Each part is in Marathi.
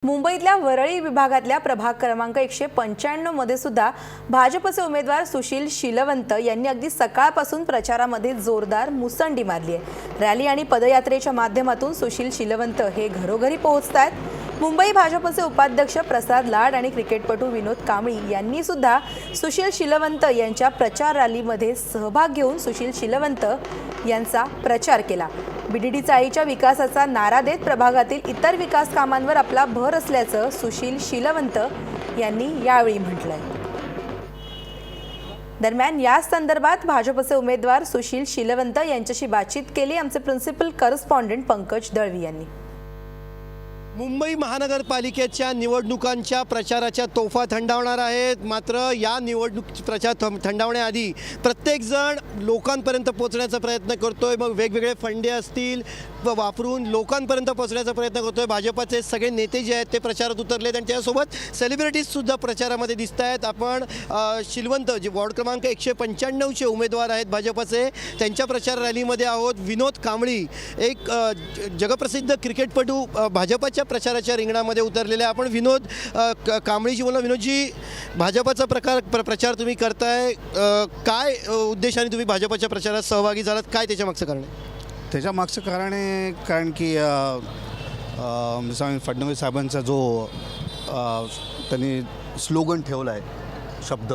मुंबईतल्या वरळी विभागातल्या प्रभाग क्रमांक 195 मध्ये सुद्धा भाजपचे उमेदवार सुशील शीलवंत यांनी अगदी सकाळपासून प्रचारामध्ये जोरदार मुसंडी मारली आहे। रॅली आणि पदयात्रेच्या माध्यमातून सुशील शीलवंत हे घरोघरी पोहोचतात। मुंबई भाजपचे उपाध्यक्ष प्रसाद लाड आणि क्रिकेटपटू विनोद कांबळी यांनी सुद्धा सुशील शीलवंत यांच्या प्रचार रॅलीमध्ये सहभाग घेऊन सुशील शीलवंत यांचा प्रचार केला। बीडीडी चाळीच्या विकासाचा नारा देत प्रभागातील इतर विकास कामांवर आपला भर असल्याचं सुशील शीलवंत यांनी यावेळी म्हटलंय। दरम्यान या संदर्भात भाजपचे उमेदवार सुशील शीलवंत यांच्याशी बातचीत केली आमचे प्रिन्सिपल करस्पॉन्डंट पंकज दळवी यांनी। मुंबई महानगरपालिकेच्या निवडणुकांच्या प्रचाराच्या तोफा थंडावणार आहेत। मात्र या निवडणूक प्रचार थंडावण्याआधी प्रत्येक जण लोकांपर्यंत पोहोचण्याचा प्रयत्न करतोय। मग वेगवेगळे फंडे असतील वापरून लोकांपर्यंत पोहोचण्याचा प्रयत्न करतोय। भाजपचे सगळे नेते जे आहेत ते प्रचारात उतरलेत आणि त्यासोबत सेलिब्रिटीजसुद्धा प्रचारामध्ये दिसत आहेत। आपण शीलवंत जे वॉर्ड क्रमांक 195चे उमेदवार आहेत भाजपचे, त्यांच्या प्रचार रॅलीमध्ये आहोत। विनोद कांबळी एक जगप्रसिद्ध क्रिकेटपटू भाजपच्या प्रचाराच्या रिंगणामध्ये उतरलेले। आपण विनोद कांबळीजी बोला। विनोदजी, भाजपचा प्रचार तुम्ही करताय, काय उद्देशाने तुम्ही भाजपच्या प्रचारात सहभागी झालात, काय त्याच्या मागचं कारण आहे? त्याच्या मागचं कारण आहे कारण की फडणवीस साहेबांचा जो त्यांनी स्लोगन ठेवला आहे शब्द,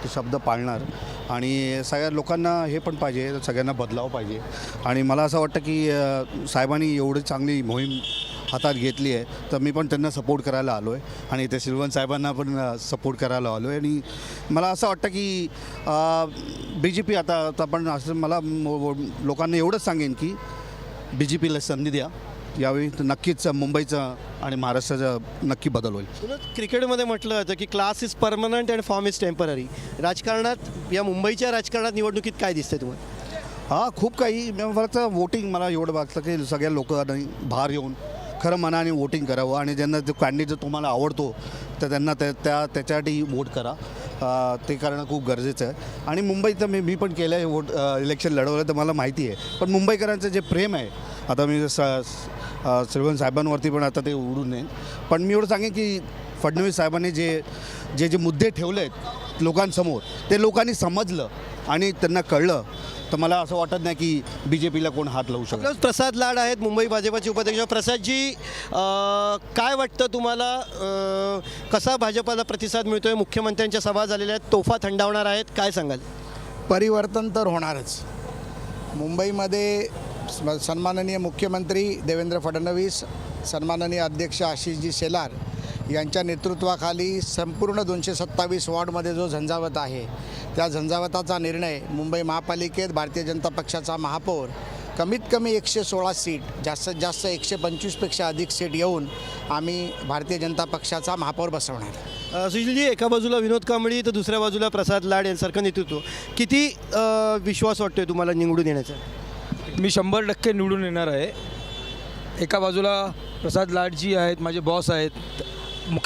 ते शब्द पाळणार आणि सगळ्या लोकांना हे पण पाहिजे, सगळ्यांना बदलाव पाहिजे। आणि मला असं वाटतं की साहेबांनी एवढी चांगली मोहीम हातात घेतली आहे तर मी पण त्यांना सपोर्ट करायला आलो आहे आणि ते शीलवंत साहेबांना पण सपोर्ट करायला आलो आहे। आणि मला असं वाटतं की BJP आता पण असं मला लोकांना एवढंच सांगेन की BJPला संधी द्या यावेळी, तर नक्कीच मुंबईचं आणि महाराष्ट्राचं नक्की बदल होईल। क्रिकेटमध्ये म्हटलं जातं की class is permanent and form is temporary. राजकारणात, या मुंबईच्या राजकारणात निवडणुकीत काय दिसतंय तुम्हाला? हां, खूप काही फक्त वोटिंग मला एवढं वाटतं की सगळ्या लोकांनी बाहेर येऊन खरं मनाने वोटिंग करावं आणि ज्यांना जो कॅन्डिडेट जो तुम्हाला आवडतो तर त्यांना त्याच्यासाठी वोट करा, ते करणं खूप गरजेचं आहे। आणि मुंबईत मी पण केलं आहे, इलेक्शन लढवलं तर मला माहिती आहे। पण मुंबईकरांचं जे प्रेम आहे, आता मी शीलवंत साहेबांवरती पण आता ते उडून नये, पण मी एवढं सांगेन की फडणवीस साहेबांनी जे मुद्दे ठेवले आहेत लोकांसमोर ते लोकांनी समजलं आणि त्यांना कळलं, तर मला असं वाटत नाही की BJPला कोण हात लावू शकतो। प्रसाद लाड आहेत मुंबई भाजपाचे उपाध्यक्ष। प्रसादजी, काय वाटतं तुम्हाला, कसा भाजपाला प्रतिसाद मिळतोय? मुख्यमंत्र्यांच्या सभा झालेल्या आहेत, तोफा थंडावणार आहेत, काय सांगाल? परिवर्तन तर होणारच। मुंबईमध्ये सन्माननीय मुख्यमंत्री देवेंद्र फडणवीस, सन्माननीय अध्यक्ष आशिषजी शेलार यांच्या नेतृत्वाखाली संपूर्ण 227 वॉर्डमध्ये जो झंझावत आहे, त्या झंझावताचा निर्णय मुंबई महापालिकेत भारतीय जनता पक्षाचा महापौर कमीत कमी 116 सीट, जास्तीत जास्त 125पेक्षा अधिक सीट येऊन आम्ही भारतीय जनता पक्षाचा महापौर बसवणार। सुशीलजी, एका बाजूला विनोद कांबळी तर दुसऱ्या बाजूला प्रसाद लाड यांसारखं नेतृत्व, किती विश्वास वाटतोय तुम्हाला निवडून येण्याचा? मी 100% निवडून येणार आहे। एका बाजूला प्रसाद लाडजी आहेत, माझे बॉस आहेत,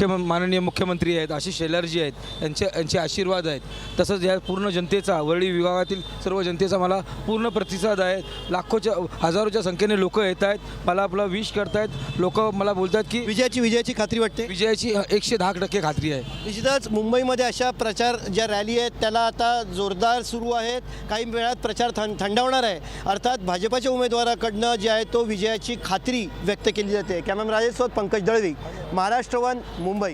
माननीय मुख्यमंत्री आहेत, आशिष शेलारजी आहेत, यांचे आशीर्वाद आहेत। तसंच या पूर्ण जनतेचा, वरळी विभागातील सर्व जनतेचा मला पूर्ण प्रतिसाद आहे। लाखोच्या हजारोच्या संख्येने लोक येत आहेत, मला आपला विश करत आहेत। लोक मला बोलतात की विजयाची खात्री वाटते? विजयाची 110% खात्री आहे। निश्चितच मुंबईमध्ये अशा प्रचार ज्या रॅली आहेत त्याला आता जोरदार सुरू आहेत। काही वेळात प्रचार थंडावणार आहे। अर्थात भाजपाच्या उमेदवाराकडनं जे आहे तो विजयाची खात्री व्यक्त केली जाते। कॅमेरामॅन राजेश सोबत पंकज दळवी, महाराष्ट्र वन, मुंबई।